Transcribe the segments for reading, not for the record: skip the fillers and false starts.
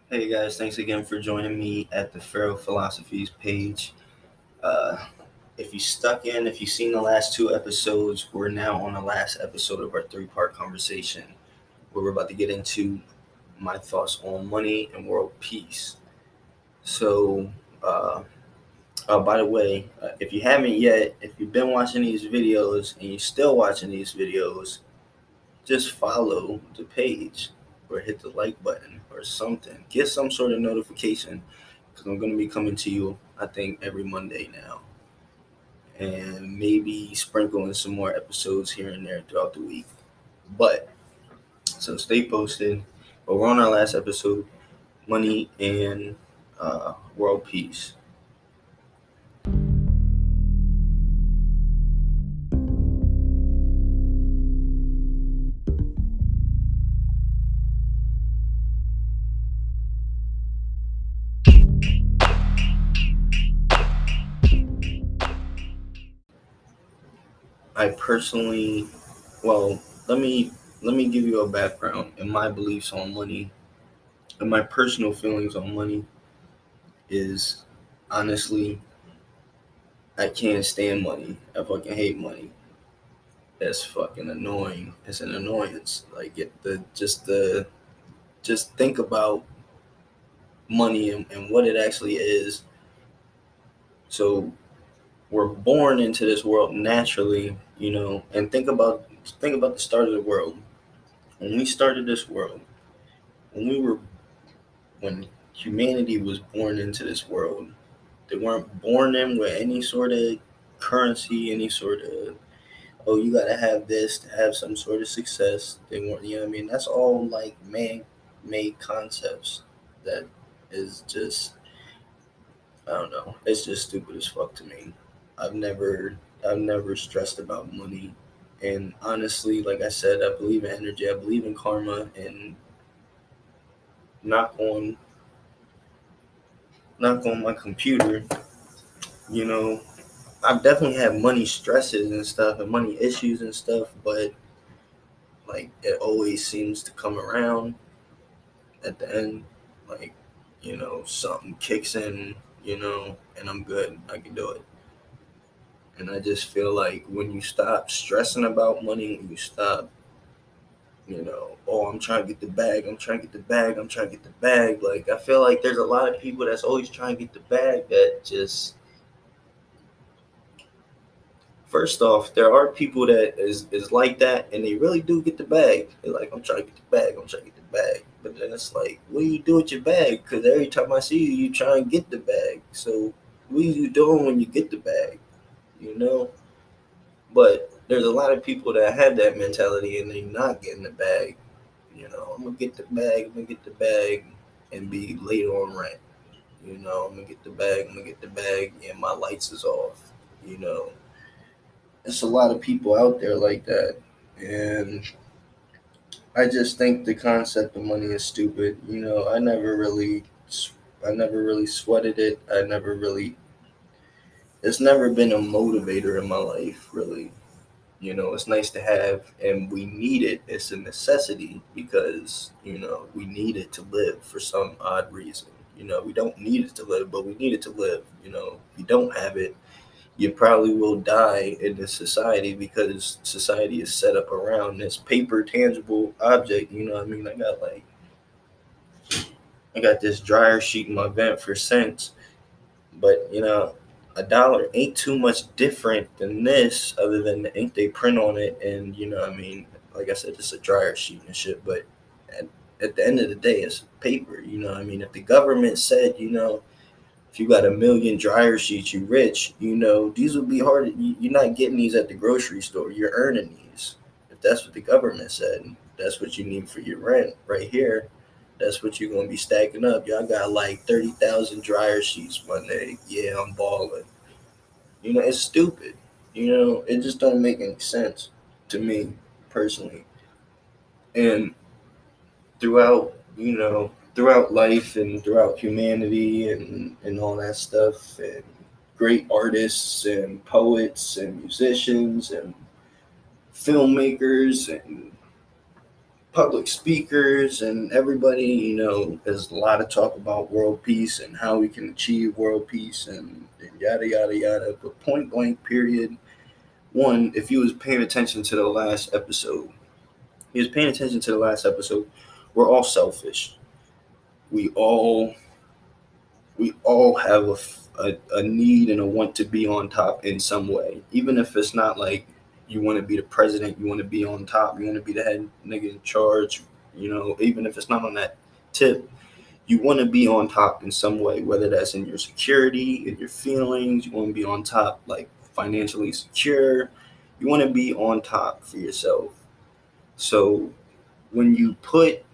Hey guys, thanks again for joining me at the Farrow Philosophies page. Uh, if you've seen the last two episodes, we're now on the last episode of our three-part conversation where we're about to get into my thoughts on money and world peace. So, uh, by the way, if you haven't yet, if you've been watching these videos and you're still watching these videos, just follow the page or hit the like button or something. Get some sort of notification because I'm going to be coming to you, I think, every Monday now. And maybe sprinkle in some more episodes here and there throughout the week. But, so stay posted. But we're on our last episode, money and world peace. I personally, well, let me let me give you a background in my beliefs on money and my personal feelings on money is honestly I can't stand money. I fucking hate money. That's fucking annoying. It's an annoyance. Like just think about money and what it actually is. So we're born into this world naturally, and think about the start of the world. When we started this world, when we were when humanity was born into this world, they weren't born in with any sort of currency, any sort of oh, you gotta have this to have some sort of success. They want, you know what I mean? That's all like man-made concepts that is just, I don't know. It's just stupid as fuck to me. I've never, I've never stressed about money, and honestly, like I said, I believe in energy. I believe in karma, and knock on, knock on my computer. You know, I've definitely had money stresses and stuff, and money issues and stuff, but like it always seems to come around at the end, like, something kicks in, and I'm good. I can do it. And I just feel like when you stop stressing about money, when you stop, oh, I'm trying to get the bag, I'm trying to get the bag, I'm trying to get the bag. Like, I feel like there's a lot of people that's always trying to get the bag that just, first off, there are people that is like that and they really do get the bag. They're like, I'm trying to get the bag, I'm trying to get the bag. But then it's like, what do you do with your bag? Because every time I see you, you try and get the bag. So what are you doing when you get the bag? You know? But there's a lot of people that have that mentality and they're not getting the bag. I'm gonna get the bag, I'm gonna get the bag and be late on rent. I'm gonna get the bag, I'm gonna get the bag, and my lights is off. You know, There's a lot of people out there like that, and I just think the concept of money is stupid. I never really sweated it. It's never been a motivator in my life, really. It's nice to have, and we need it. It's a necessity because we need it to live for some odd reason. We don't need it to live, but we need it to live. If you don't have it, you probably will die in this society because society is set up around this paper tangible object. You know what I mean? I got this dryer sheet in my vent for cents, but a dollar ain't too much different than this other than the ink they print on it, and what I mean, like I said, it's a dryer sheet and shit, but at, at the end of the day it's paper. What I mean, if the government said, if you got a million dryer sheets, you rich. These would be hard. You're not getting these at the grocery store. You're earning these. If that's what the government said, that's what you need for your rent right here. That's what you're gonna be stacking up. Y'all got like 30,000 dryer sheets one day. Yeah, I'm balling. It's stupid. It just don't make any sense to me personally. And throughout life and throughout humanity and all that stuff and great artists and poets and musicians and filmmakers and public speakers and everybody, there's a lot of talk about world peace and how we can achieve world peace and yada yada yada. But point blank, period. One, if you was paying attention to the last episode, he was paying attention to the last episode. We're all selfish. We all have a need and a want to be on top in some way, even if it's not like you want to be the president, you want to be on top, you want to be the head nigga in charge, even if it's not on that tip, you want to be on top in some way, whether that's in your security, in your feelings, you want to be on top, like financially secure, you want to be on top for yourself. So when you put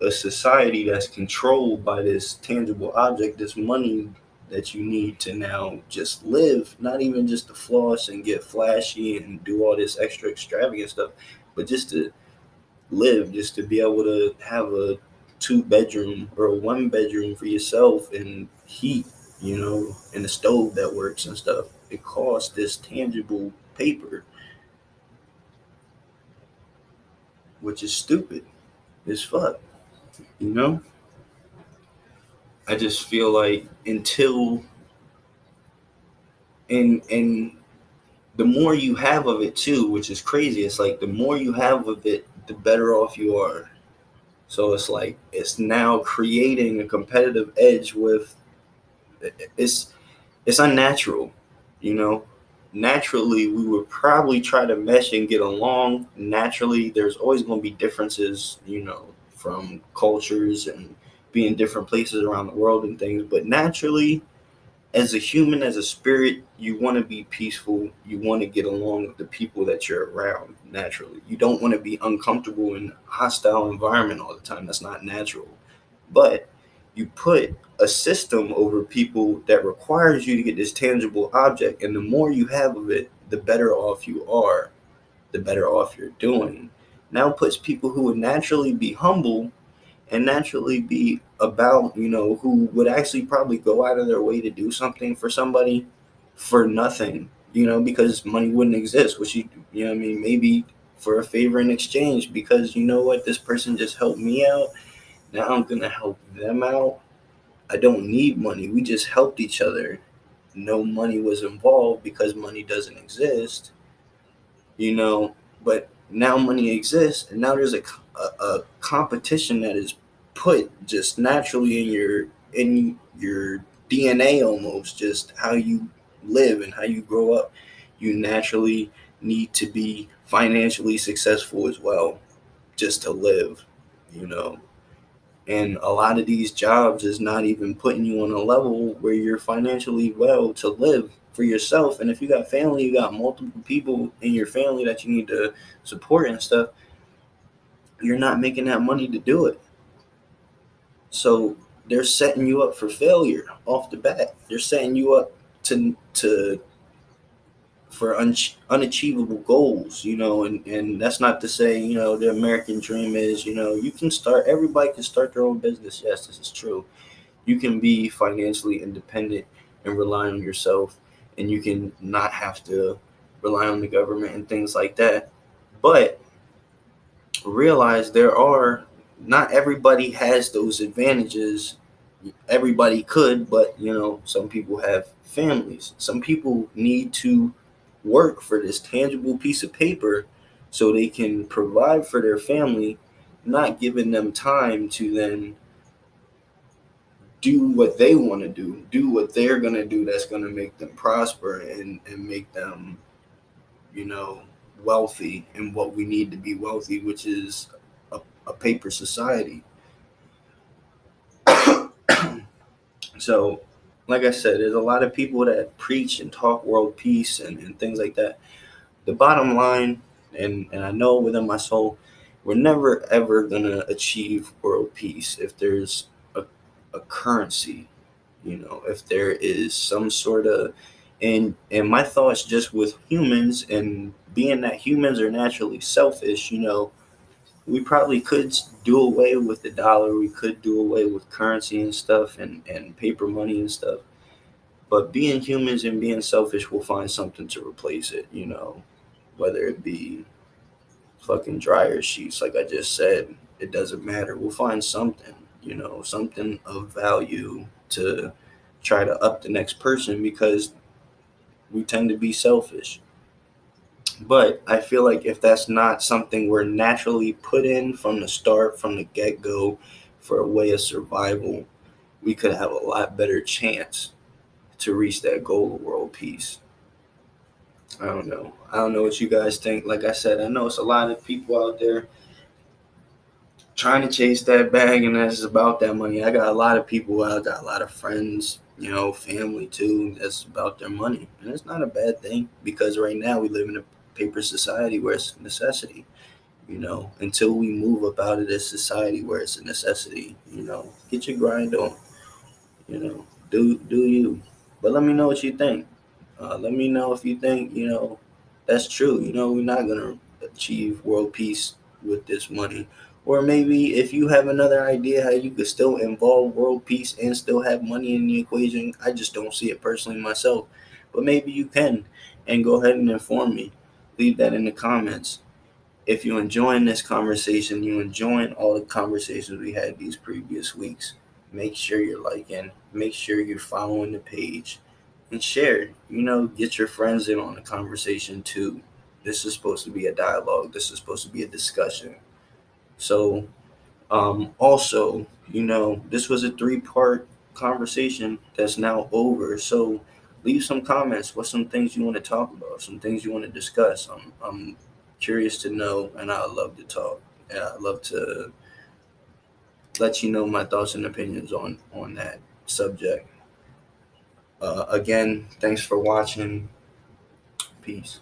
a society that's controlled by this tangible object, this money that you need to now just live, not even just to floss and get flashy and do all this extra extravagant stuff, but just to live, just to be able to have a 2 bedroom or a 1 bedroom for yourself and heat, and a stove that works and stuff. It costs this tangible paper, which is stupid as fuck, you know? I just feel like until and the more you have of it too, which is crazy, it's like the more you have of it, the better off you are. So it's like it's now creating a competitive edge with it's it's unnatural, you know. Naturally, we would probably try to mesh and get along. Naturally, there's always going to be differences, from cultures and being different places around the world and things. But naturally, as a human, as a spirit, you want to be peaceful. You want to get along with the people that you're around naturally. You don't want to be uncomfortable in a hostile environment all the time. That's not natural. But you put a system over people that requires you to get this tangible object, and the more you have of it, the better off you are, the better off you're doing. Now it puts people who would naturally be humble and naturally be about, who would actually probably go out of their way to do something for somebody for nothing, because money wouldn't exist, which you know what I mean, maybe for a favor in exchange, because you know what, this person just helped me out. Now I'm gonna help them out. I don't need money. We just helped each other. No money was involved because money doesn't exist, you know. But now money exists, and now there's a competition that is put just naturally in your DNA, almost just how you live and how you grow up. You naturally need to be financially successful as well, just to live, you know. And a lot of these jobs is not even putting you on a level where you're financially well to live for yourself. And if you got family, you got multiple people in your family that you need to support and stuff, you're not making that money to do it. So they're setting you up for failure off the bat. They're setting you up to for unachievable goals, and that's not to say, the American dream is, you can start, everybody can start their own business. Yes, this is true. You can be financially independent and rely on yourself, and you can not have to rely on the government and things like that. But realize not everybody has those advantages. Everybody could, but some people have families. Some people need to work for this tangible piece of paper so they can provide for their family, not giving them time to then do what they want to do what they're going to do, that's going to make them prosper and make them, you know, wealthy and what we need to be wealthy, which is a paper society. So, like I said, there's a lot of people that preach and talk world peace and things like that. The bottom line, and I know within my soul, we're never ever gonna achieve world peace if there's a currency, if there is some sort of, and my thoughts just with humans, and being that humans are naturally selfish, we probably could do away with the dollar. We could do away with currency and stuff, and paper money and stuff. But being humans and being selfish will find something to replace it, whether it be fucking dryer sheets, like I just said. it doesn't matter. We'll find something, something of value to try to up the next person, because we tend to be selfish. But I feel like if that's not something we're naturally put in from the start, from the get go, for a way of survival, we could have a lot better chance to reach that goal of world peace. I don't know. I don't know what you guys think. Like I said, I know it's a lot of people out there trying to chase that bag, and that's about that money. I got a lot of people, I got a lot of friends, family too, that's about their money. And it's not a bad thing, because right now we live in a paper society where it's a necessity. Until we move up out of this society where it's a necessity, get your grind on, do you. But let me know what you think. Let me know if you think, that's true. We're not going to achieve world peace with this money. Or maybe if you have another idea how you could still involve world peace and still have money in the equation, I just don't see it personally myself. But maybe you can. And go ahead and inform me. Leave that in the comments. If you're enjoying this conversation, you're enjoying all the conversations we had these previous weeks, make sure you're liking, make sure you're following the page, and share. Get your friends in on the conversation too. This is supposed to be a dialogue. This is supposed to be a discussion. So, also, this was a three-part conversation that's now over. So, leave some comments. What's some things you want to talk about? Some things you want to discuss? I'm curious to know, and I love to talk. And I love to let you know my thoughts and opinions on that subject. Again, thanks for watching. Peace.